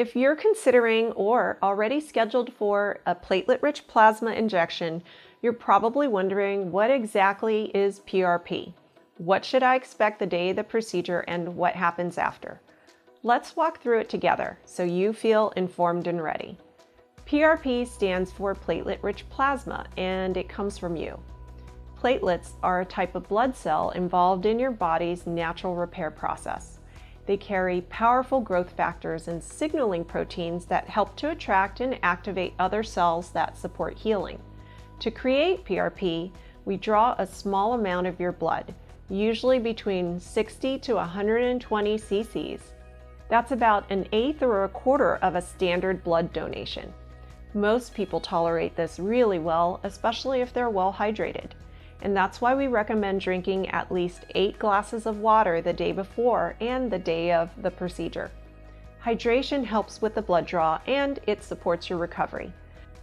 If you're considering or already scheduled for a platelet-rich plasma injection, you're probably wondering, what exactly is PRP? What should I expect the day of the procedure and what happens after? Let's walk through it together so you feel informed and ready. PRP stands for platelet-rich plasma, and it comes from you. Platelets are a type of blood cell involved in your body's natural repair process. They carry powerful growth factors and signaling proteins that help to attract and activate other cells that support healing. To create PRP, we draw a small amount of your blood, usually between 60 to 120 cc's. That's about an eighth or a quarter of a standard blood donation. Most people tolerate this really well, especially if they're well hydrated. And that's why we recommend drinking at least 8 glasses of water the day before and the day of the procedure. Hydration helps with the blood draw and it supports your recovery.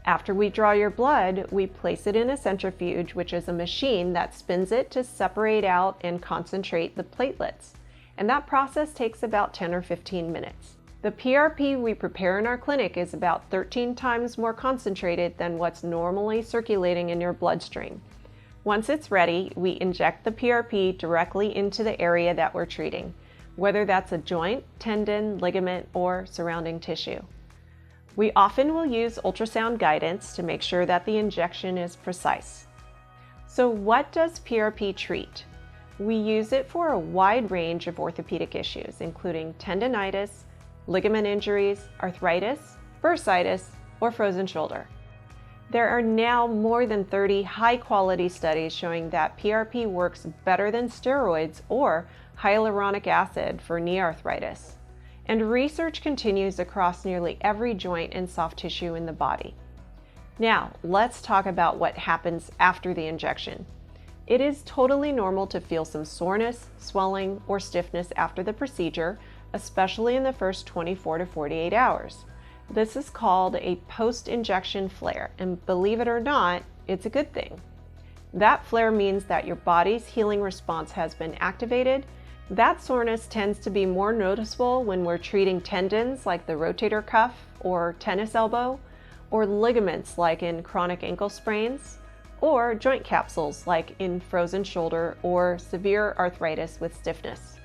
After we draw your blood, we place it in a centrifuge, which is a machine that spins it to separate out and concentrate the platelets. And that process takes about 10 or 15 minutes. The PRP we prepare in our clinic is about 13 times more concentrated than what's normally circulating in your bloodstream. Once it's ready, we inject the PRP directly into the area that we're treating, whether that's a joint, tendon, ligament, or surrounding tissue. We often will use ultrasound guidance to make sure that the injection is precise. So what does PRP treat? We use it for a wide range of orthopedic issues, including tendonitis, ligament injuries, arthritis, bursitis, or frozen shoulder. There are now more than 30 high-quality studies showing that PRP works better than steroids or hyaluronic acid for knee arthritis. And research continues across nearly every joint and soft tissue in the body. Now, let's talk about what happens after the injection. It is totally normal to feel some soreness, swelling, or stiffness after the procedure, especially in the first 24 to 48 hours. This is called a post-injection flare, and believe it or not, it's a good thing. That flare means that your body's healing response has been activated. That soreness tends to be more noticeable when we're treating tendons like the rotator cuff or tennis elbow, or ligaments like in chronic ankle sprains, or joint capsules like in frozen shoulder or severe arthritis with stiffness.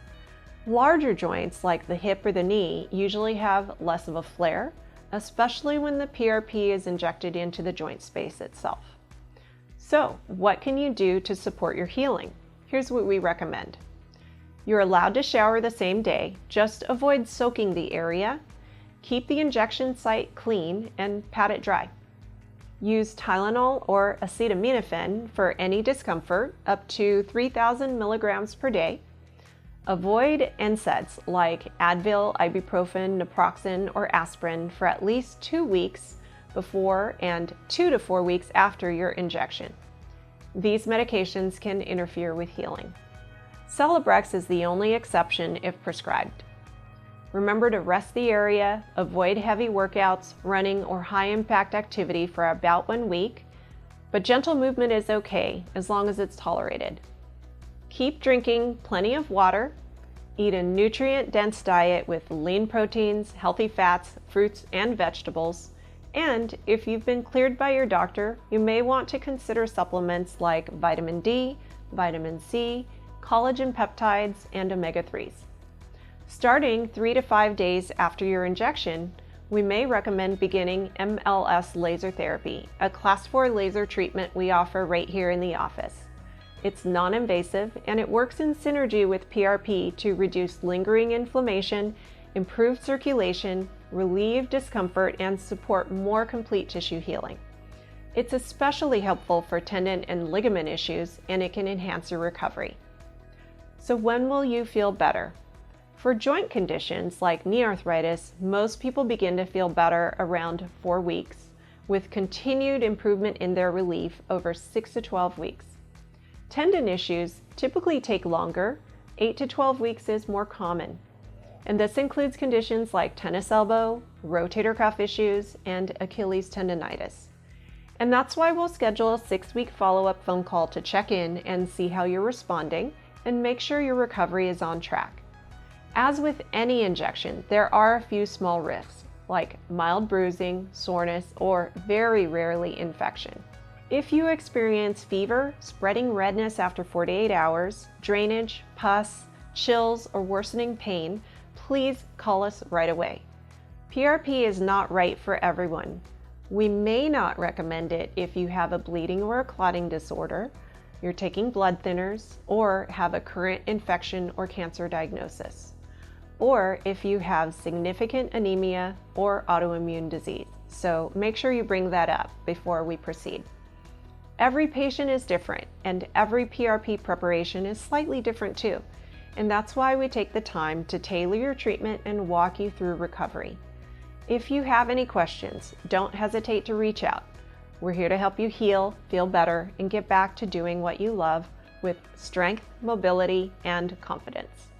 Larger joints like the hip or the knee usually have less of a flare, especially when the PRP is injected into the joint space itself. So, what can you do to support your healing? Here's what we recommend. You're allowed to shower the same day, just avoid soaking the area. Keep the injection site clean and pat it dry. Use Tylenol or acetaminophen for any discomfort, up to 3,000 milligrams per day. Avoid NSAIDs like Advil, ibuprofen, naproxen, or aspirin for at least 2 weeks before and 2 to 4 weeks after your injection. These medications can interfere with healing. Celebrex is the only exception if prescribed. Remember to rest the area, avoid heavy workouts, running, or high-impact activity for about 1 week, but gentle movement is okay as long as it's tolerated. Keep drinking plenty of water, eat a nutrient-dense diet with lean proteins, healthy fats, fruits, and vegetables, and if you've been cleared by your doctor, you may want to consider supplements like vitamin D, vitamin C, collagen peptides, and omega-3s. Starting 3 to 5 days after your injection, we may recommend beginning MLS laser therapy, a class 4 laser treatment we offer right here in the office. It's non-invasive and it works in synergy with PRP to reduce lingering inflammation, improve circulation, relieve discomfort, and support more complete tissue healing. It's especially helpful for tendon and ligament issues, and it can enhance your recovery. So when will you feel better? For joint conditions like knee arthritis, most people begin to feel better around 4 weeks, with continued improvement in their relief over 6 to 12 weeks. Tendon issues typically take longer. 8 to 12 weeks is more common. And this includes conditions like tennis elbow, rotator cuff issues, and Achilles tendonitis. And that's why we'll schedule a 6-week follow-up phone call to check in and see how you're responding and make sure your recovery is on track. As with any injection, there are a few small risks, like mild bruising, soreness, or very rarely infection. If you experience fever, spreading redness after 48 hours, drainage, pus, chills, or worsening pain, please call us right away. PRP is not right for everyone. We may not recommend it if you have a bleeding or a clotting disorder, you're taking blood thinners, or have a current infection or cancer diagnosis, or if you have significant anemia or autoimmune disease. So make sure you bring that up before we proceed. Every patient is different, and every PRP preparation is slightly different too. And that's why we take the time to tailor your treatment and walk you through recovery. If you have any questions, don't hesitate to reach out. We're here to help you heal, feel better, and get back to doing what you love with strength, mobility, and confidence.